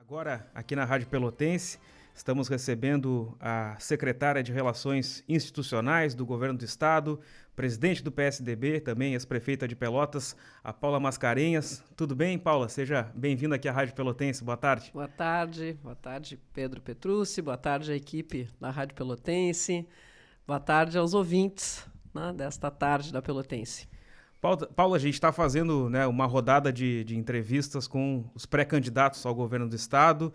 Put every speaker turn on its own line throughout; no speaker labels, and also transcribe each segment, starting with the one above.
Agora, aqui na Rádio Pelotense, estamos recebendo a secretária de Relações Institucionais do Governo do Estado, presidente do PSDB, também ex-prefeita de Pelotas, a Paula Mascarenhas. Tudo bem, Paula? Seja bem-vinda aqui à Rádio Pelotense. Boa tarde.
Boa tarde, Pedro Petrucci, boa tarde à equipe da Rádio Pelotense, boa tarde aos ouvintes, né, desta tarde da Pelotense.
Paula, a gente está fazendo, né, uma rodada de entrevistas com os pré-candidatos ao governo do Estado.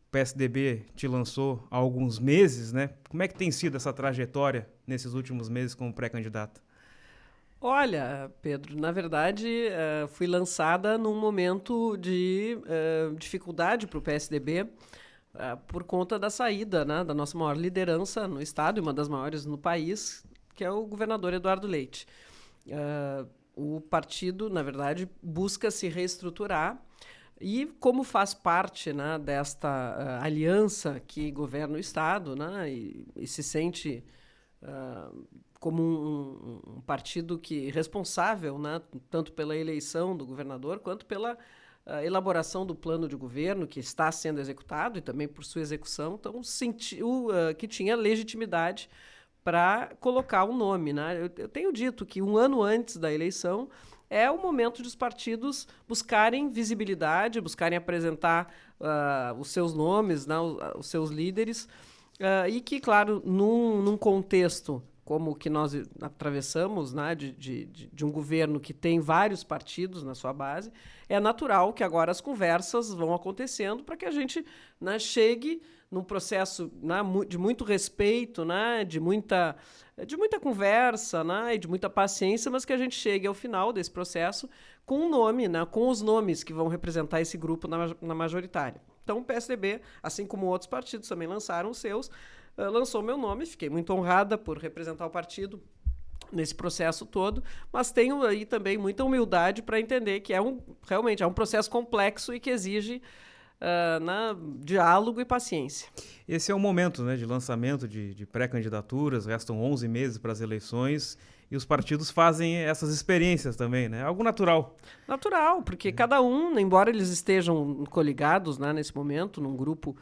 O PSDB te lançou há alguns meses, né? Como é que tem sido essa trajetória nesses últimos meses como pré-candidata?
Olha, Pedro, na verdade, fui lançada num momento de dificuldade para o PSDB por conta da saída, né, da nossa maior liderança no Estado, e uma das maiores no país, que é o governador Eduardo Leite. O partido, na verdade, busca se reestruturar e, como faz parte, né, desta aliança que governa o Estado, né, e se sente como um partido responsável, né, tanto pela eleição do governador quanto pela elaboração do plano de governo que está sendo executado e também por sua execução, então sentiu que tinha legitimidade para colocar o nome, né? Eu tenho dito que um ano antes da eleição é o momento dos partidos buscarem visibilidade, buscarem apresentar os seus nomes, né, os seus líderes, e que, claro, num contexto como o que nós atravessamos, né, de um governo que tem vários partidos na sua base, é natural que agora as conversas vão acontecendo para que a gente, né, chegue num processo, né, de muito respeito, né, de muita conversa, né, e de muita paciência, mas que a gente chegue ao final desse processo com um nome, né, com os nomes que vão representar esse grupo na majoritária. Então o PSDB, assim como outros partidos também lançaram os seus, lançou meu nome, fiquei muito honrada por representar o partido nesse processo todo, mas tenho aí também muita humildade para entender que realmente é um processo complexo e que exige diálogo e paciência.
Esse é o momento, né, de lançamento de pré-candidaturas, restam 11 meses para as eleições e os partidos fazem essas experiências também, né? Algo natural.
Natural, porque cada um, embora eles estejam coligados, né, nesse momento, num grupo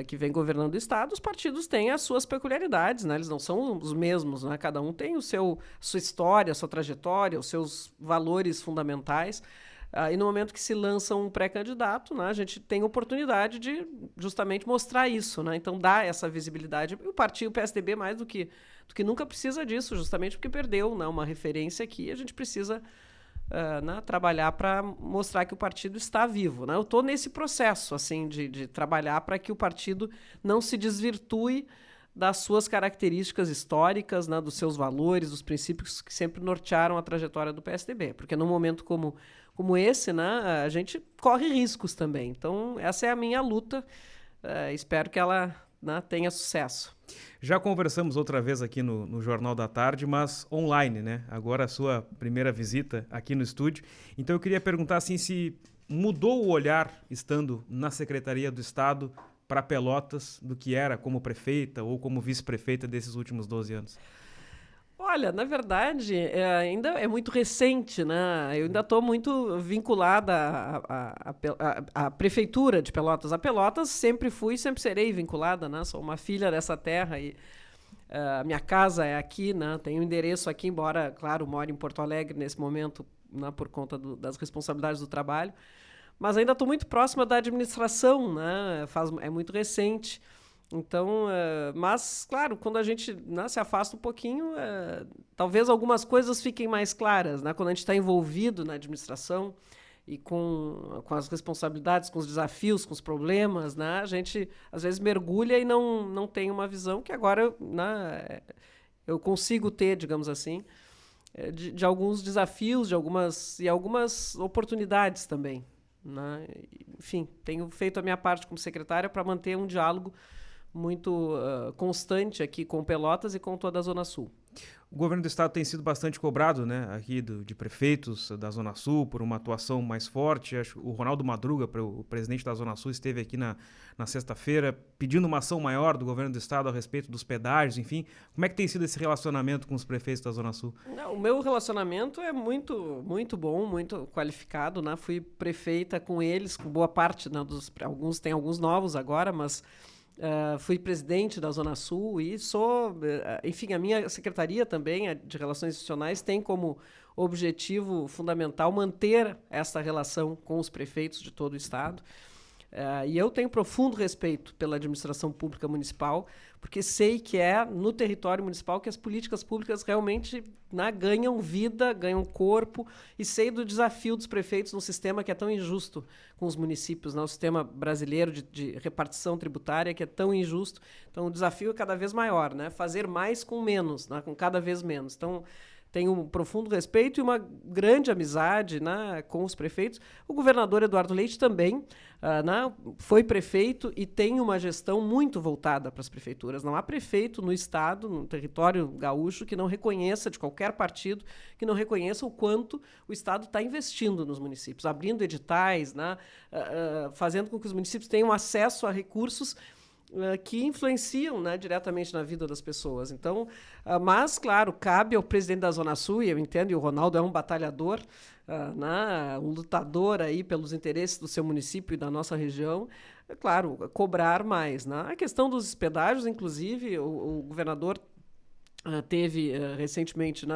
que vem governando o Estado, os partidos têm as suas peculiaridades, né? Eles não são os mesmos, né? Cada um tem sua história, a sua trajetória, os seus valores fundamentais. E no momento que se lança um pré-candidato, né, a gente tem oportunidade de justamente mostrar isso, né? Então dar essa visibilidade. E o PSDB, mais do que nunca precisa disso, justamente porque perdeu, né, uma referência aqui. A gente precisa né, trabalhar para mostrar que o partido está vivo, né? Eu estou nesse processo assim, de trabalhar para que o partido não se desvirtue das suas características históricas, né, dos seus valores, dos princípios que sempre nortearam a trajetória do PSDB. Porque num momento como esse, né, a gente corre riscos também. Então, essa é a minha luta. Espero que ela, né, tenha sucesso.
Já conversamos outra vez aqui no Jornal da Tarde, mas online, né? Agora a sua primeira visita aqui no estúdio. Então eu queria perguntar assim, se mudou o olhar, estando na Secretaria do Estado, para Pelotas do que era como prefeita ou como vice-prefeita desses últimos 12 anos?
Olha, na verdade, ainda é muito recente, né? Eu ainda estou muito vinculada à Prefeitura de Pelotas. A Pelotas sempre fui e sempre serei vinculada, né? Sou uma filha dessa terra e a minha casa é aqui, né? Tenho endereço aqui, embora, claro, moro em Porto Alegre nesse momento, né, por conta das responsabilidades do trabalho. Mas ainda estou muito próxima da administração, né? É muito recente. Então, mas, claro, quando a gente, né, se afasta um pouquinho, talvez algumas coisas fiquem mais claras, né? Quando a gente está envolvido na administração e com as responsabilidades, com os desafios, com os problemas, né? A gente, às vezes, mergulha e não tem uma visão que agora, né, eu consigo ter, digamos assim, de alguns desafios, de algumas oportunidades também, né? Enfim, tenho feito a minha parte como secretária para manter um diálogo muito constante aqui com Pelotas e com toda a Zona Sul.
O governo do estado tem sido bastante cobrado, né, aqui de prefeitos da Zona Sul por uma atuação mais forte. Acho o Ronaldo Madruga, o presidente da Zona Sul, esteve aqui na sexta-feira pedindo uma ação maior do governo do estado a respeito dos pedágios, enfim. Como é que tem sido esse relacionamento com os prefeitos da Zona Sul?
Não, o meu relacionamento é muito, muito bom, muito qualificado, né? Fui prefeita com eles, com boa parte, né, tem alguns novos agora, mas fui presidente da Zona Sul e enfim, a minha secretaria também, a de Relações Institucionais, tem como objetivo fundamental manter essa relação com os prefeitos de todo o estado. E eu tenho profundo respeito pela administração pública municipal, porque sei que é no território municipal que as políticas públicas realmente, né, ganham vida, ganham corpo, e sei do desafio dos prefeitos num sistema que é tão injusto com os municípios, né, o sistema brasileiro de repartição tributária que é tão injusto. Então o desafio é cada vez maior, né, fazer mais com menos, né, com cada vez menos. Então tenho um profundo respeito e uma grande amizade, né, com os prefeitos. O governador Eduardo Leite também foi prefeito e tem uma gestão muito voltada para as prefeituras. Não há prefeito no estado, no território gaúcho, que não reconheça, de qualquer partido, que não reconheça o quanto o estado está investindo nos municípios, abrindo editais, né, fazendo com que os municípios tenham acesso a recursos que influenciam, né, diretamente na vida das pessoas. Então, mas, claro, cabe ao presidente da Zona Sul, e eu entendo, e o Ronaldo é um batalhador, um lutador aí pelos interesses do seu município e da nossa região, é claro, cobrar mais, né? A questão dos pedágios, inclusive, o governador teve recentemente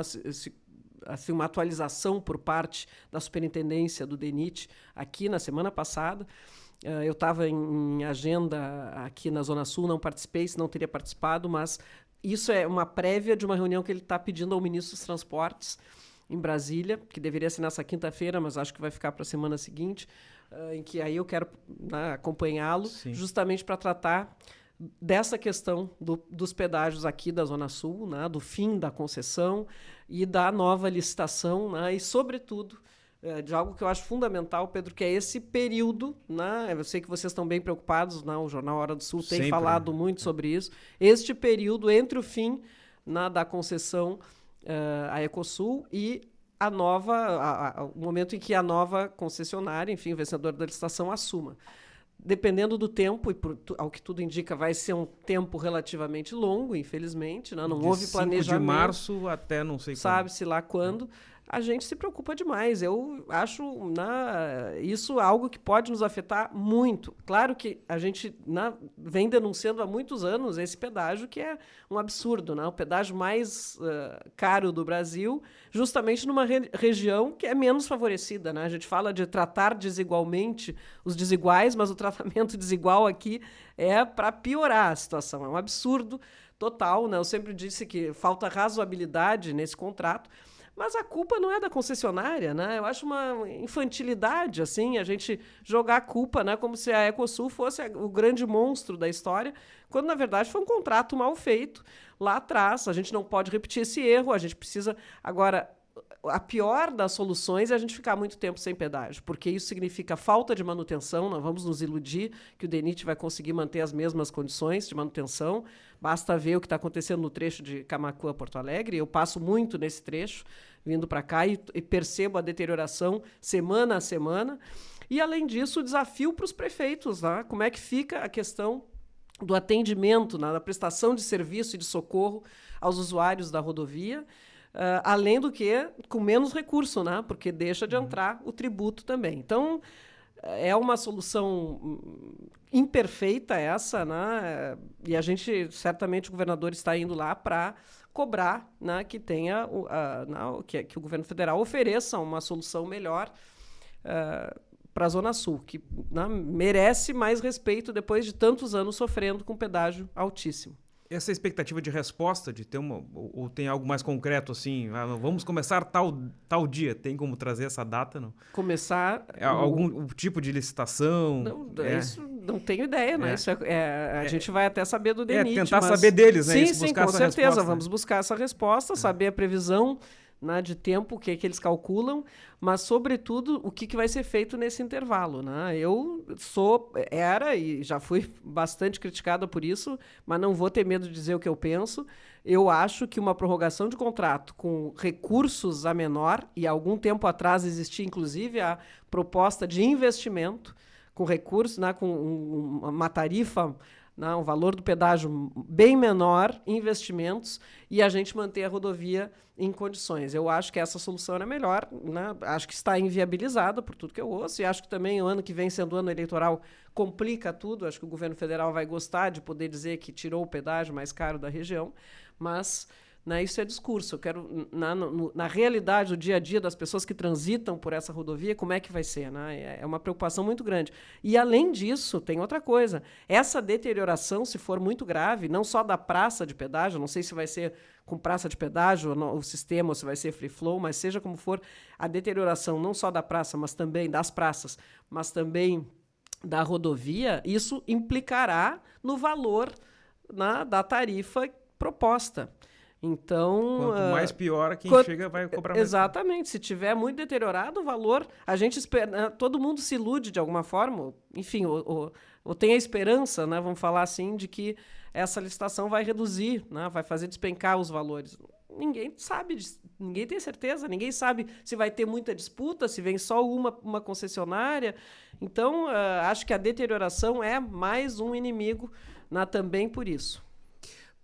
assim, uma atualização por parte da superintendência do DENIT aqui na semana passada. Eu estava em agenda aqui na Zona Sul, não participei, se não teria participado, mas isso é uma prévia de uma reunião que ele está pedindo ao ministro dos Transportes em Brasília, que deveria ser nessa quinta-feira, mas acho que vai ficar para a semana seguinte, em que aí eu quero, né, acompanhá-lo, justamente para tratar dessa questão dos pedágios aqui da Zona Sul, né, do fim da concessão e da nova licitação, né, e, sobretudo, de algo que eu acho fundamental, Pedro, que é esse período, né? Eu sei que vocês estão bem preocupados, né? O Jornal Hora do Sul tem falado muito sobre isso. Este período entre o fim, né, da concessão à Ecosul e o momento em que a nova concessionária, enfim, o vencedor da licitação, assuma. Dependendo do tempo, e ao que tudo indica, vai ser um tempo relativamente longo, infelizmente, né? Não houve planejamento.
De março até não sei quando.
Sabe-se lá quando. A gente se preocupa demais. Eu acho isso algo que pode nos afetar muito. Claro que a gente vem denunciando há muitos anos esse pedágio, que é um absurdo, né? O pedágio mais caro do Brasil, justamente numa região que é menos favorecida, né? A gente fala de tratar desigualmente os desiguais, mas o tratamento desigual aqui é para piorar a situação. É um absurdo total, né? Eu sempre disse que falta razoabilidade nesse contrato. Mas a culpa não é da concessionária, né? Eu acho uma infantilidade, assim, a gente jogar a culpa, né, como se a Ecosul fosse o grande monstro da história, quando, na verdade, foi um contrato mal feito lá atrás. A gente não pode repetir esse erro, a gente precisa... Agora, a pior das soluções é a gente ficar muito tempo sem pedágio, porque isso significa falta de manutenção. Não vamos nos iludir que o DENIT vai conseguir manter as mesmas condições de manutenção. Basta ver o que está acontecendo no trecho de Camaquã a Porto Alegre. Eu passo muito nesse trecho, vindo para cá, e percebo a deterioração semana a semana. E, além disso, o desafio para os prefeitos, né? Como é que fica a questão do atendimento, né, da prestação de serviço e de socorro aos usuários da rodovia, além do que com menos recurso, né, porque deixa de entrar o tributo também. Então, é uma solução imperfeita essa, né, e a gente, certamente, o governador está indo lá para cobrar, né, que tenha que o governo federal ofereça uma solução melhor para a Zona Sul, que, né, merece mais respeito depois de tantos anos sofrendo com pedágio altíssimo.
Essa expectativa de resposta, de ter ou tem algo mais concreto, assim, vamos começar tal dia, tem como trazer essa data, não?
Começar...
algum tipo de licitação?
Não, isso não tenho ideia, né? Isso a gente vai até saber do DENIT.
Tentar saber deles, né?
Sim, com certeza. Vamos buscar essa resposta, saber a previsão né, de tempo, o que eles calculam, mas, sobretudo, o que vai ser feito nesse intervalo. Né? Eu era e já fui bastante criticada por isso, mas não vou ter medo de dizer o que eu penso. Eu acho que uma prorrogação de contrato com recursos a menor, e há algum tempo atrás existia, inclusive, a proposta de investimento com recursos, né, com uma tarifa, né, um valor do pedágio bem menor, investimentos, e a gente manter a rodovia em condições. Eu acho que essa solução era melhor, né? Acho que está inviabilizada por tudo que eu ouço, e acho que também o ano que vem, sendo ano eleitoral, complica tudo. Acho que o governo federal vai gostar de poder dizer que tirou o pedágio mais caro da região, mas, né, isso é discurso. Eu quero, na realidade, do dia a dia das pessoas que transitam por essa rodovia, como é que vai ser? Né? É uma preocupação muito grande. E, além disso, tem outra coisa. Essa deterioração, se for muito grave, não só da praça de pedágio, não sei se vai ser com praça de pedágio o sistema, ou se vai ser free flow, mas seja como for, a deterioração não só da praça, mas também das praças, mas também da rodovia, isso implicará no valor, né, da tarifa proposta. Então,
quanto mais pior, quem chega vai cobrar mais.
Exatamente. Se tiver muito deteriorado o valor, a gente espera, todo mundo se ilude de alguma forma, enfim, ou tem a esperança, né, vamos falar assim, de que essa licitação vai reduzir, né, vai fazer despencar os valores. Ninguém sabe, ninguém tem certeza, ninguém sabe se vai ter muita disputa, se vem só uma concessionária. Então, acho que a deterioração é mais um inimigo, né, também por isso.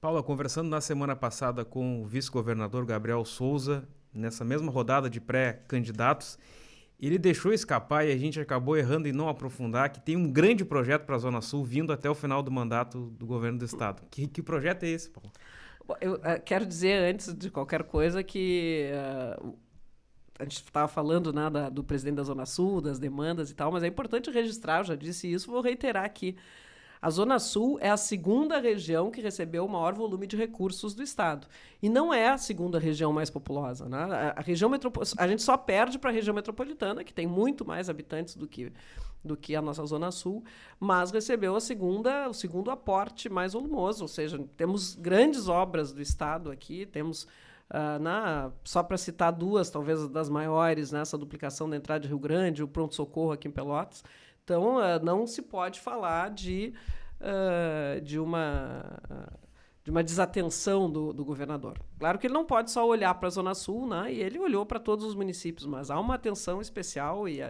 Paula, conversando na semana passada com o vice-governador Gabriel Souza, nessa mesma rodada de pré-candidatos, ele deixou escapar, e a gente acabou errando em não aprofundar, que tem um grande projeto para a Zona Sul vindo até o final do mandato do governo do estado. Que projeto é esse, Paula?
Eu quero dizer, antes de qualquer coisa, que a gente estava falando, né, do presidente da Zona Sul, das demandas e tal, mas é importante registrar, eu já disse isso, vou reiterar aqui. A Zona Sul é a segunda região que recebeu o maior volume de recursos do estado. E não é a segunda região mais populosa. Né? A gente só perde para a região metropolitana, que tem muito mais habitantes do que a nossa Zona Sul, mas recebeu o segundo aporte mais volumoso. Ou seja, temos grandes obras do estado aqui, temos, só para citar duas, talvez das maiores, essa duplicação da entrada de Rio Grande, o pronto-socorro aqui em Pelotas. Então, não se pode falar de uma desatenção do governador. Claro que ele não pode só olhar para a Zona Sul, né? E ele olhou para todos os municípios, mas há uma atenção especial e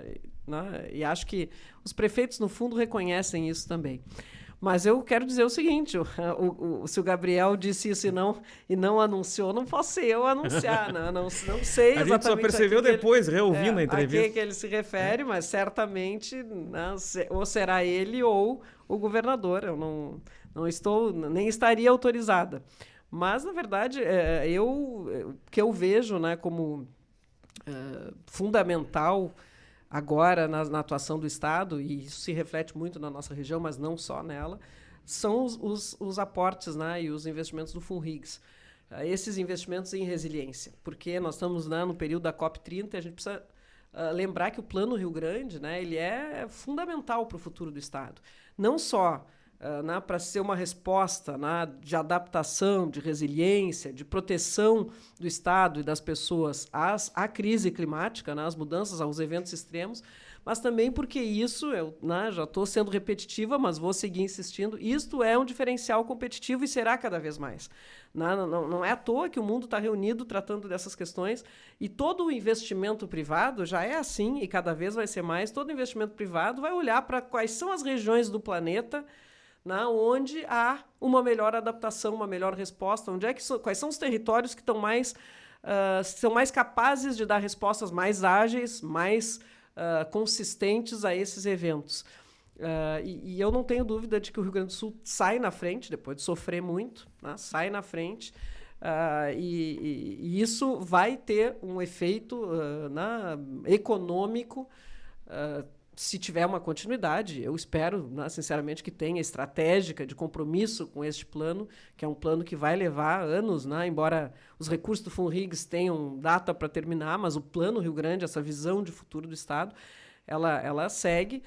acho que os prefeitos, no fundo, reconhecem isso também. Mas eu quero dizer o seguinte, se o Gabriel disse isso e não anunciou, não posso ser eu anunciar, né? Não sei exatamente.
A gente só percebeu depois, reouvindo a entrevista.
A que ele se refere, mas certamente, né, ou será ele ou o governador. Eu não estou, nem estaria autorizada. Mas, na verdade, o que eu vejo, né, como fundamental agora na atuação do Estado, e isso se reflete muito na nossa região, mas não só nela, são os aportes, né, e os investimentos do FUNRIGS. Esses investimentos em resiliência, porque nós estamos, né, no período da COP30 e a gente precisa lembrar que o Plano Rio Grande, né, ele é fundamental para o futuro do Estado. Não só para ser uma resposta, né, de adaptação, de resiliência, de proteção do Estado e das pessoas à crise climática, né, às mudanças, aos eventos extremos, mas também porque isso, já estou sendo repetitiva, mas vou seguir insistindo, isto é um diferencial competitivo e será cada vez mais. Não é à toa que o mundo está reunido tratando dessas questões, e todo o investimento privado já é assim, e cada vez vai ser mais. Todo investimento privado vai olhar para quais são as regiões do planeta, onde há uma melhor adaptação, uma melhor resposta, quais são os territórios que são mais capazes de dar respostas mais ágeis, mais consistentes a esses eventos. E eu não tenho dúvida de que o Rio Grande do Sul sai na frente, depois de sofrer muito, né, sai na frente, e isso vai ter um efeito econômico, se tiver uma continuidade. Eu espero, né, sinceramente, que tenha estratégica de compromisso com este plano, que é um plano que vai levar anos, né, embora os recursos do FUNRIGS tenham data para terminar, mas o Plano Rio Grande, essa visão de futuro do Estado, ela segue.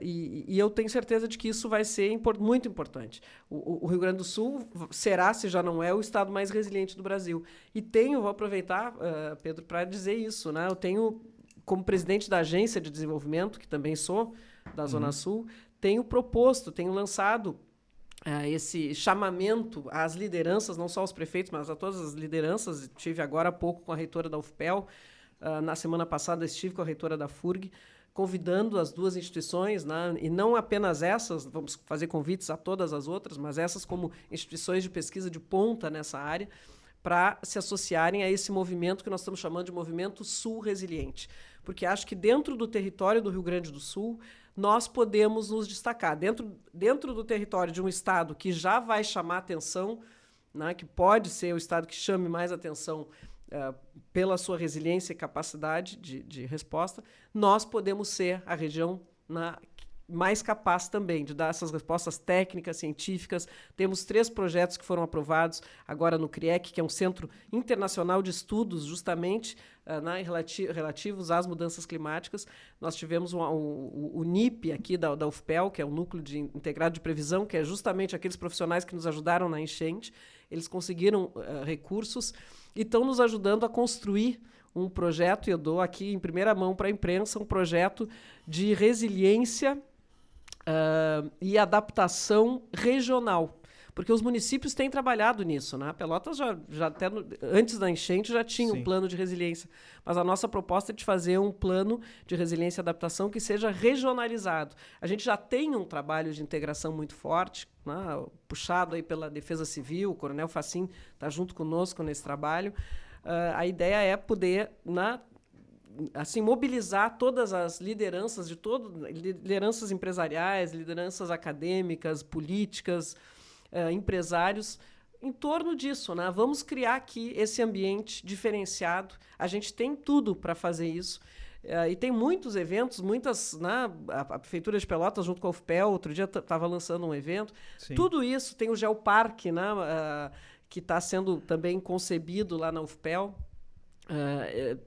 E eu tenho certeza de que isso vai ser muito importante. O Rio Grande do Sul será, se já não é, o estado mais resiliente do Brasil. E vou aproveitar, Pedro, para dizer isso, né? Eu tenho, como presidente da Agência de Desenvolvimento, que também sou da Zona Sul, tenho lançado esse chamamento às lideranças, não só aos prefeitos, mas a todas as lideranças. Estive agora há pouco com a reitora da UFPEL, na semana passada estive com a reitora da FURG, convidando as duas instituições, né, e não apenas essas, vamos fazer convites a todas as outras, mas essas como instituições de pesquisa de ponta nessa área, para se associarem a esse movimento que nós estamos chamando de Movimento Sul Resiliente. Porque acho que dentro do território do Rio Grande do Sul, nós podemos nos destacar. Dentro do território de um estado que já vai chamar atenção, né, que pode ser o estado que chame mais atenção pela sua resiliência e capacidade de resposta, nós podemos ser a região mais capaz também de dar essas respostas técnicas, científicas. Temos 3 projetos que foram aprovados agora no CRIEC, que é um Centro Internacional de Estudos justamente relativos às mudanças climáticas. Nós tivemos o NIP aqui da UFPEL, que é o Núcleo Integrado de Previsão, que é justamente aqueles profissionais que nos ajudaram na enchente. Eles conseguiram recursos e estão nos ajudando a construir um projeto, e eu dou aqui em primeira mão para a imprensa, um projeto de resiliência e adaptação regional. Porque os municípios têm trabalhado nisso, né? Pelotas já até antes da enchente já tinha um plano de resiliência. Mas a nossa proposta é de fazer um plano de resiliência e adaptação que seja regionalizado. A gente já tem um trabalho de integração muito forte, né? Puxado aí pela Defesa Civil, o Coronel Facim está junto conosco nesse trabalho. A ideia é poder, assim, mobilizar todas as lideranças lideranças empresariais, lideranças acadêmicas, políticas, empresários, em torno disso, né? Vamos criar aqui esse ambiente diferenciado. A gente tem tudo para fazer isso. E tem muitos eventos, a Prefeitura de Pelotas, junto com a UFPEL, outro dia estava lançando um evento. Sim. Tudo isso, tem o Geoparque, né? Que está sendo também concebido lá na UFPEL.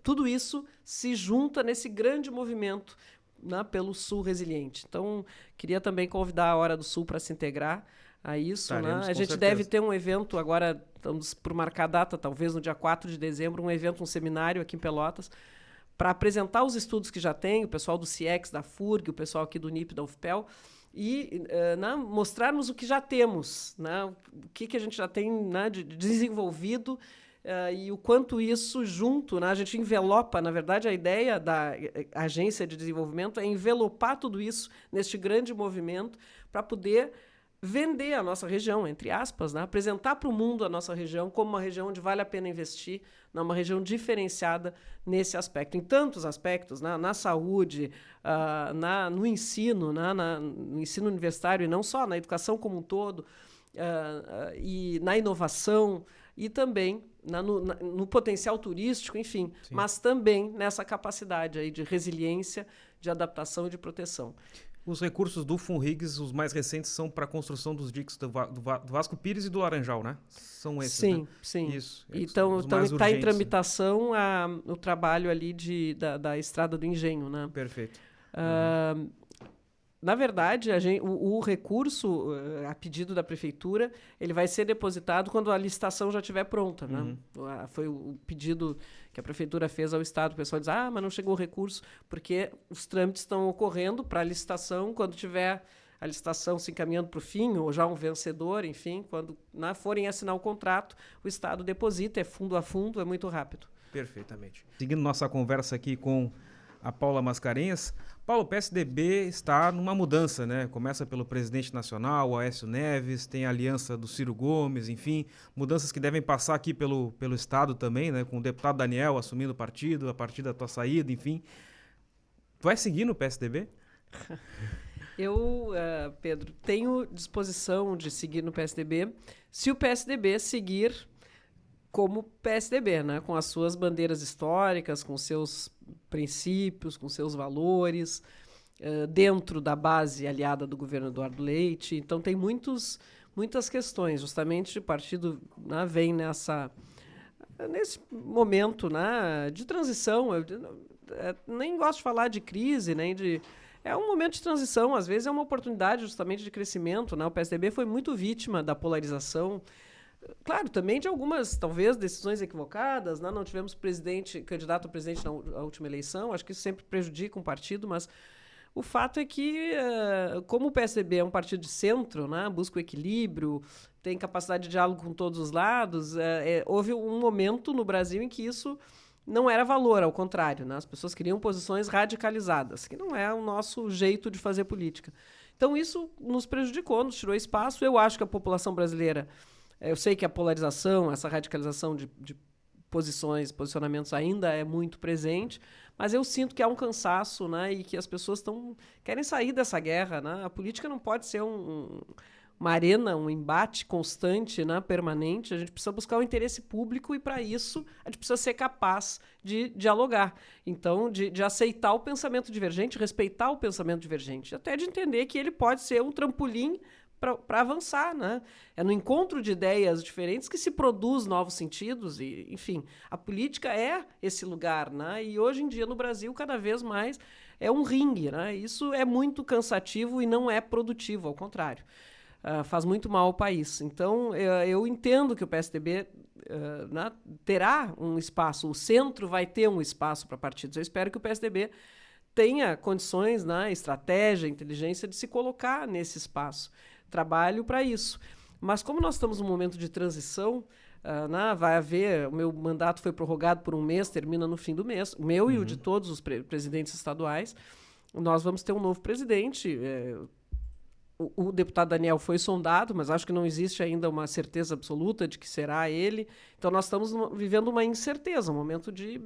Tudo isso se junta nesse grande movimento, né, pelo Sul Resiliente. Então, queria também convidar a Hora do Sul para se integrar a isso. Né? A gente deve ter um evento agora, estamos por marcar a data, talvez no dia 4 de dezembro, um seminário aqui em Pelotas, para apresentar os estudos que já tem, o pessoal do CIEX, da FURG, o pessoal aqui do NIP, da UFPEL, e mostrarmos o que já temos, né? O que a gente já tem, né, de desenvolvido, e o quanto isso junto, né? A gente envelopa, na verdade, a ideia da agência de desenvolvimento é envelopar tudo isso neste grande movimento para poder vender a nossa região, entre aspas, né? Apresentar para o mundo a nossa região como uma região onde vale a pena investir, uma região diferenciada nesse aspecto, em tantos aspectos, né? Na saúde, no ensino, no ensino universitário, e não só, na educação como um todo, e na inovação, e também no potencial turístico, enfim, sim, mas também nessa capacidade aí de resiliência, de adaptação e de proteção.
Os recursos do FUNRIGS, os mais recentes, são para a construção dos diques do Vasco Pires e do Laranjal, né? São esses,
sim,
né?
Sim.
Isso.
Então está em tramitação o trabalho ali da Estrada do Engenho, né?
Perfeito.
Na verdade, o recurso, a pedido da Prefeitura, ele vai ser depositado quando a licitação já estiver pronta. Né? Foi o pedido que a Prefeitura fez ao Estado. O pessoal diz, mas não chegou o recurso, porque os trâmites estão ocorrendo para a licitação. Quando tiver a licitação se encaminhando para o fim, ou já um vencedor, enfim, quando forem assinar o contrato, o Estado deposita, é fundo a fundo, é muito rápido.
Perfeitamente. Seguindo nossa conversa aqui com a Paula Mascarenhas. Paulo, o PSDB está numa mudança, né? Começa pelo presidente nacional, o Aécio Neves, tem a aliança do Ciro Gomes, enfim, mudanças que devem passar aqui pelo Estado também, né? Com o deputado Daniel assumindo o partido, a partir da tua saída, enfim. Tu vai seguir no PSDB?
Eu, Pedro, tenho disposição de seguir no PSDB, se o PSDB seguir como PSDB, né? Com as suas bandeiras históricas, com seus princípios, com seus valores, dentro da base aliada do governo Eduardo Leite. Então, tem muitas questões. Justamente, o partido, né, vem nesse momento, né, de transição. Eu nem gosto de falar de crise, nem de... É um momento de transição, às vezes é uma oportunidade justamente de crescimento, né? O PSDB foi muito vítima da polarização. Claro, também de algumas, talvez, decisões equivocadas, né? Não tivemos candidato a presidente na última eleição, acho que isso sempre prejudica um partido, mas o fato é que, como o PSDB é um partido de centro, né? Busca o equilíbrio, tem capacidade de diálogo com todos os lados, houve um momento no Brasil em que isso não era valor, ao contrário, né? As pessoas queriam posições radicalizadas, que não é o nosso jeito de fazer política. Então isso nos prejudicou, nos tirou espaço. Eu acho que a população brasileira, eu sei que a polarização, essa radicalização de posicionamentos ainda é muito presente, mas eu sinto que há um cansaço, né? E que as pessoas querem sair dessa guerra, né? A política não pode ser uma arena, um embate constante, né, permanente. A gente precisa buscar o interesse público e, para isso, a gente precisa ser capaz de dialogar. Então, de aceitar o pensamento divergente, respeitar o pensamento divergente, até de entender que ele pode ser um trampolim para avançar, né? É no encontro de ideias diferentes que se produz novos sentidos e, enfim, a política é esse lugar, né? E hoje em dia no Brasil cada vez mais é um ringue, né? Isso é muito cansativo e não é produtivo, ao contrário. Faz muito mal ao país. Então, eu entendo que o PSDB né, terá um espaço, o centro vai ter um espaço para partidos. Eu espero que o PSDB tenha condições, né, estratégia, inteligência de se colocar nesse espaço. Trabalho para isso. Mas como nós estamos num momento de transição, vai haver... O meu mandato foi prorrogado por um mês, termina no fim do mês, o meu e o de todos os presidentes estaduais. Nós vamos ter um novo presidente. O deputado Daniel foi sondado, mas acho que não existe ainda uma certeza absoluta de que será ele. Então, nós estamos vivendo uma incerteza, um momento de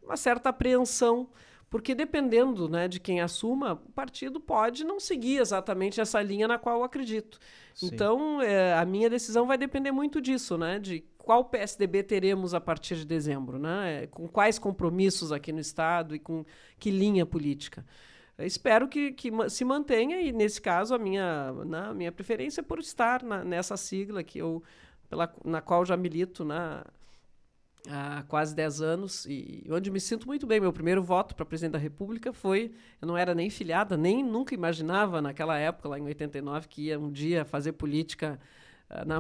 uma certa apreensão, porque dependendo, né, de quem assuma, o partido pode não seguir exatamente essa linha na qual eu acredito. Sim. Então, a minha decisão vai depender muito disso, né, de qual PSDB teremos a partir de dezembro, né, com quais compromissos aqui no Estado e com que linha política. Eu espero que se mantenha e, nesse caso, a minha preferência é por estar nessa sigla na qual já milito há quase 10 anos e onde me sinto muito bem. Meu primeiro voto para presidente da República eu não era nem filiada, nem nunca imaginava naquela época, lá em 89, que ia um dia fazer política,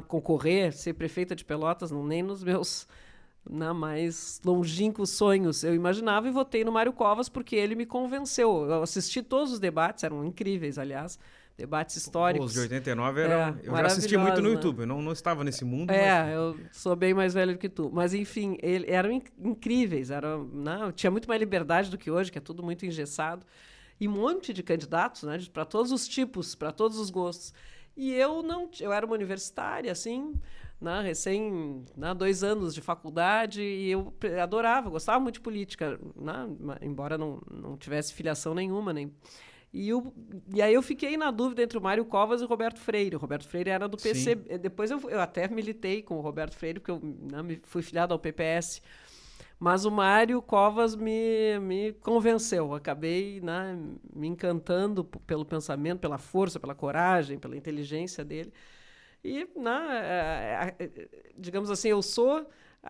concorrer, ser prefeita de Pelotas, nem nos meus... mais longínquos sonhos eu imaginava, e votei no Mário Covas porque ele me convenceu. Eu assisti todos os debates, eram incríveis, aliás, debates históricos.
Os de 89 eram... eu já assisti muito no YouTube, eu não estava nesse mundo. Mas...
eu sou bem mais velho que tu. Mas, enfim, eram incríveis. Tinha muito mais liberdade do que hoje, que é tudo muito engessado. E um monte de candidatos, né, para todos os tipos, para todos os gostos. E eu era uma universitária, assim... recém 2 anos de faculdade, e eu gostava muito de política, embora não tivesse filiação nenhuma. E aí eu fiquei na dúvida entre o Mário Covas e o Roberto Freire. O Roberto Freire era do PC. Sim. Depois eu até militei com o Roberto Freire, porque eu fui filiado ao PPS. Mas o Mário Covas me convenceu. Acabei me encantando pelo pensamento, pela força, pela coragem, pela inteligência dele. E, digamos assim, eu sou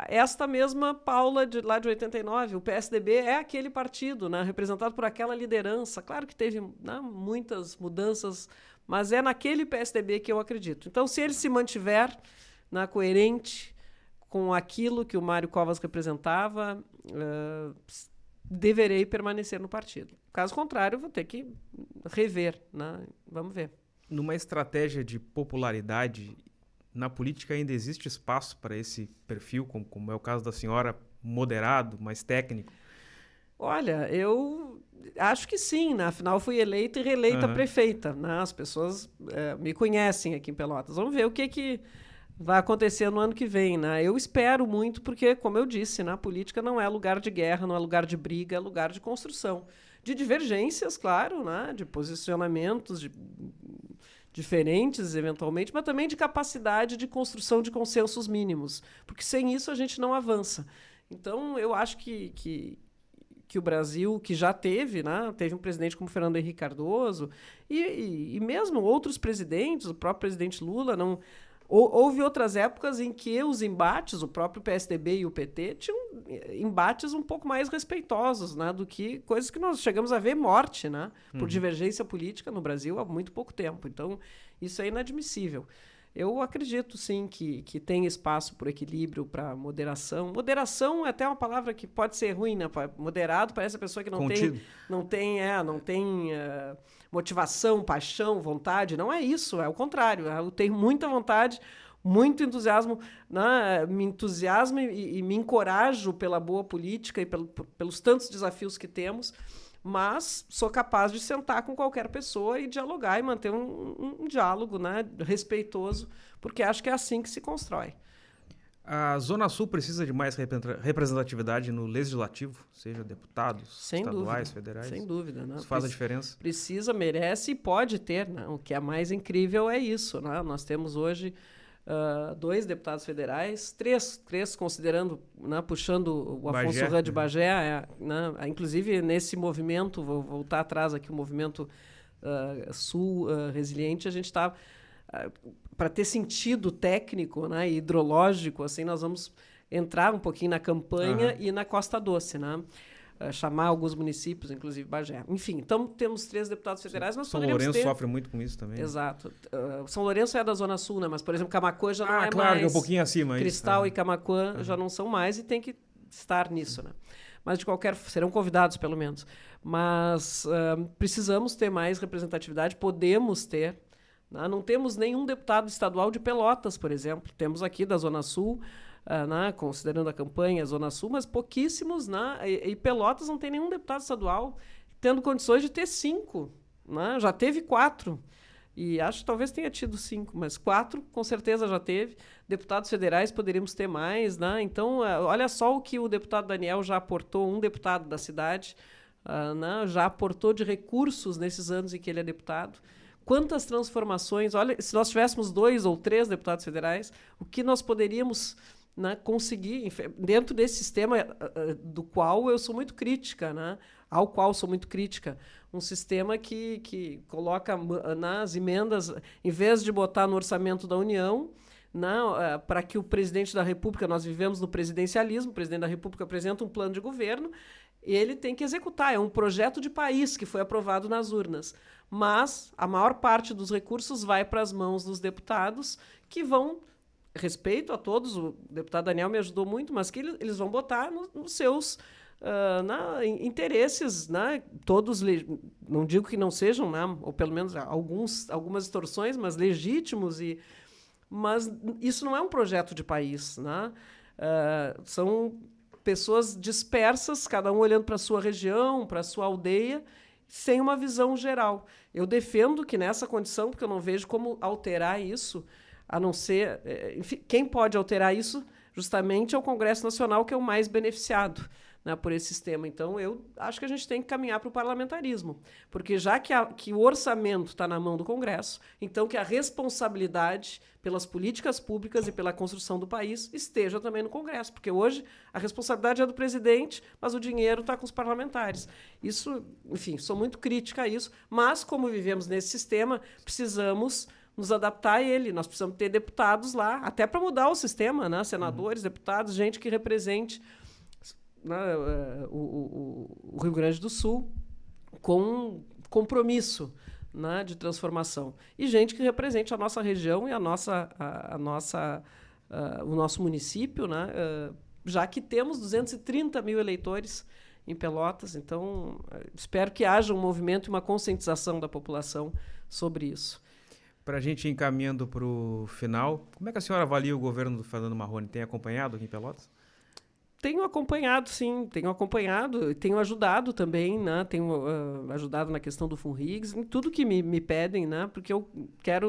esta mesma Paula lá de 89. O PSDB é aquele partido, representado por aquela liderança. Claro que teve muitas mudanças, mas é naquele PSDB que eu acredito. Então, se ele se mantiver coerente com aquilo que o Mário Covas representava, deverei permanecer no partido. Caso contrário, eu vou ter que rever. Vamos ver.
Numa estratégia de popularidade, na política ainda existe espaço para esse perfil, como é o caso da senhora, moderado, mais técnico?
Olha, eu acho que sim. Afinal, fui eleita e reeleita prefeita. As pessoas me conhecem aqui em Pelotas. Vamos ver o que vai acontecer no ano que vem. Eu espero muito, porque, como eu disse, a política não é lugar de guerra, não é lugar de briga, é lugar de construção. De divergências, claro, de posicionamentos diferentes, eventualmente, mas também de capacidade de construção de consensos mínimos, porque sem isso a gente não avança. Então, eu acho que o Brasil, que já teve um presidente como Fernando Henrique Cardoso, e mesmo outros presidentes, o próprio presidente Lula, Houve outras épocas em que os embates, o próprio PSDB e o PT, tinham embates um pouco mais respeitosos, né, do que coisas que nós chegamos a ver morte, né, por divergência política no Brasil há muito pouco tempo. Então, isso é inadmissível. Eu acredito, sim, que tem espaço para equilíbrio, para moderação. Moderação é até uma palavra que pode ser ruim, né? Moderado parece a pessoa que não tem motivação, paixão, vontade. Não é isso, é o contrário. Eu tenho muita vontade, muito entusiasmo, né? Me entusiasmo e me encorajo pela boa política e pelos tantos desafios que temos, mas sou capaz de sentar com qualquer pessoa e dialogar e manter um diálogo, né, respeitoso, porque acho que é assim que se constrói.
A Zona Sul precisa de mais representatividade no legislativo, seja deputados, estaduais, federais?
Sem dúvida. Né?
Isso faz a diferença?
Precisa, merece e pode ter. Né? O que é mais incrível é isso. Né? Nós temos hoje 2 deputados federais, 3 considerando, né, puxando o Afonso Rã de Bagé. Né? Inclusive, nesse movimento, vou voltar atrás aqui, o movimento Sul Resiliente, a gente está... para ter sentido técnico, né, e hidrológico, assim, nós vamos entrar um pouquinho na campanha e na Costa Doce, né? Chamar alguns municípios, inclusive Bagé. Enfim, então temos 3 deputados federais, mas
São Lourenço sofre muito com isso também.
Exato. São Lourenço é da Zona Sul, né? Mas, por exemplo, Camaquã já não é
claro,
mais.
Que é um pouquinho acima.
Cristal e Camaquã já não são mais e tem que estar nisso, né? Mas, de qualquer forma, serão convidados, pelo menos. Mas precisamos ter mais representatividade, podemos ter. Não temos nenhum deputado estadual de Pelotas, por exemplo. Temos aqui da Zona Sul, considerando a campanha Zona Sul, mas pouquíssimos. E Pelotas não tem nenhum deputado estadual tendo condições de ter 5. Já teve 4. E acho que talvez tenha tido 5, mas 4 com certeza já teve. Deputados federais poderíamos ter mais. Então, olha só o que o deputado Daniel já aportou, um deputado da cidade, já aportou de recursos nesses anos em que ele é deputado. Quantas transformações, olha, se nós tivéssemos 2 ou 3 deputados federais, o que nós poderíamos, né, conseguir dentro desse sistema do qual eu sou muito crítica, né, ao qual sou muito crítica, um sistema que coloca nas emendas, em vez de botar no orçamento da União, para que o presidente da República, nós vivemos no presidencialismo, o presidente da República apresenta um plano de governo, ele tem que executar, é um projeto de país que foi aprovado nas urnas. Mas a maior parte dos recursos vai para as mãos dos deputados, que vão, respeito a todos, o deputado Daniel me ajudou muito, mas que eles vão botar nos seus interesses, né? Todos, não digo que não sejam, né? Ou pelo menos algumas distorções, mas legítimos, mas isso não é um projeto de país. Né? São pessoas dispersas, cada um olhando para a sua região, para a sua aldeia, sem uma visão geral. Eu defendo que nessa condição, porque eu não vejo como alterar isso, a não ser... Enfim, quem pode alterar isso justamente é o Congresso Nacional, que é o mais beneficiado, né, por esse sistema. Então, eu acho que a gente tem que caminhar para o parlamentarismo, porque já que o orçamento está na mão do Congresso, então que a responsabilidade pelas políticas públicas e pela construção do país esteja também no Congresso, porque hoje a responsabilidade é do presidente, mas o dinheiro está com os parlamentares. Isso, enfim, sou muito crítica a isso, mas como vivemos nesse sistema, precisamos nos adaptar a ele. Nós precisamos ter deputados lá, até para mudar o sistema, né? Senadores, deputados, gente que represente o Rio Grande do Sul com compromisso, né, de transformação. E gente que represente a nossa região e o nosso município, né, já que temos 230 mil eleitores em Pelotas. Então, espero que haja um movimento e uma conscientização da população sobre isso.
Para a gente ir encaminhando para o final, como é que a senhora avalia o governo do Fernando Marrone? Tem acompanhado aqui em Pelotas?
Tenho acompanhado, sim. Tenho acompanhado e tenho ajudado também, né? Tenho ajudado na questão do FUNRIGS, em tudo que me pedem, né? Porque eu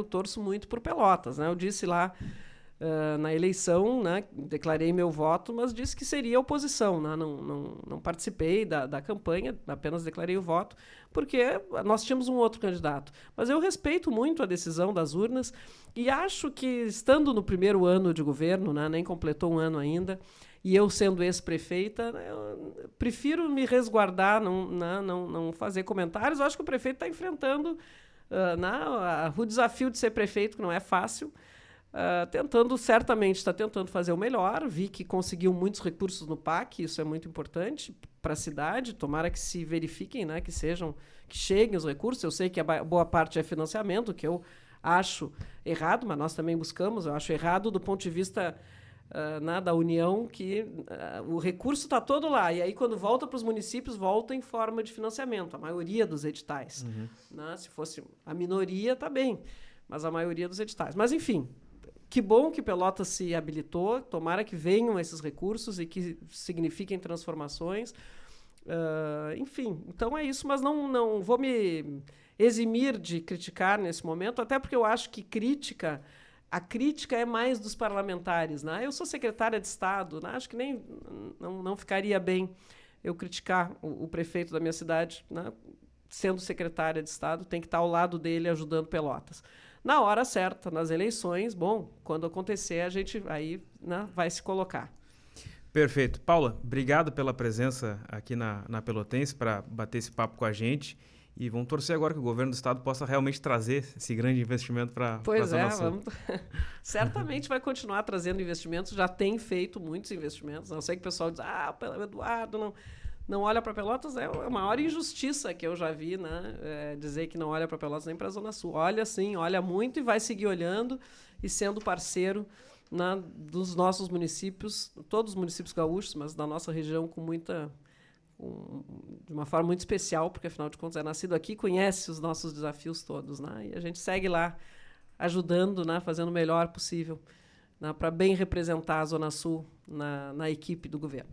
torço muito por Pelotas, né? Eu disse lá na eleição, né? Declarei meu voto, mas disse que seria oposição, né? Não participei da campanha, apenas declarei o voto, porque nós tínhamos um outro candidato. Mas eu respeito muito a decisão das urnas e acho que, estando no primeiro ano de governo, né? Nem completou um ano ainda, e eu sendo ex-prefeita, eu prefiro me resguardar, não fazer comentários. Eu acho que o prefeito está enfrentando o desafio de ser prefeito, que não é fácil. certamente está tentando fazer o melhor. Vi que conseguiu muitos recursos no PAC, isso é muito importante para a cidade. Tomara que se verifiquem, né, que cheguem os recursos. Eu sei que a boa parte é financiamento, que eu acho errado, mas nós também buscamos. Eu acho errado do ponto de vista da União, que o recurso está todo lá. E aí, quando volta para os municípios, volta em forma de financiamento, a maioria dos editais. Né? Se fosse a minoria, está bem, mas a maioria dos editais. Mas, enfim, que bom que Pelotas se habilitou, tomara que venham esses recursos e que signifiquem transformações. Enfim, então é isso, mas não vou me eximir de criticar nesse momento, até porque eu acho que a crítica é mais dos parlamentares. Né? Eu sou secretária de Estado, né? Acho que não ficaria bem eu criticar o prefeito da minha cidade, né? Sendo secretária de Estado, tem que estar ao lado dele ajudando Pelotas. Na hora certa, nas eleições, quando acontecer, a gente aí, né, vai se colocar.
Perfeito. Paula, obrigado pela presença aqui na Pelotense para bater esse papo com a gente. E vamos torcer agora que o governo do estado possa realmente trazer esse grande investimento para a Zona Sul.
Certamente vai continuar trazendo investimentos, já tem feito muitos investimentos. Não sei que o pessoal diz, o Eduardo não olha para Pelotas, é a maior injustiça que eu já vi, né? Dizer que não olha para Pelotas nem para a Zona Sul. Olha sim, olha muito e vai seguir olhando e sendo parceiro, né, dos nossos municípios, todos os municípios gaúchos, mas da nossa região de uma forma muito especial, porque, afinal de contas, é nascido aqui, conhece os nossos desafios todos, né? E a gente segue lá ajudando, né, fazendo o melhor possível, né, para bem representar a Zona Sul na equipe do governo.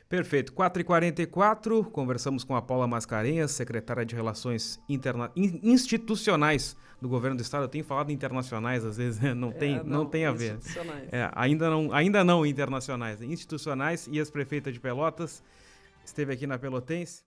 Perfeito. 4h44, conversamos com a Paula Mascarenhas, secretária de Relações Institucionais do Governo do Estado. Eu tenho falado internacionais, às vezes, né? não tem a ver. Ainda não internacionais, institucionais, e ex-prefeita de Pelotas, esteve aqui na Pelotense.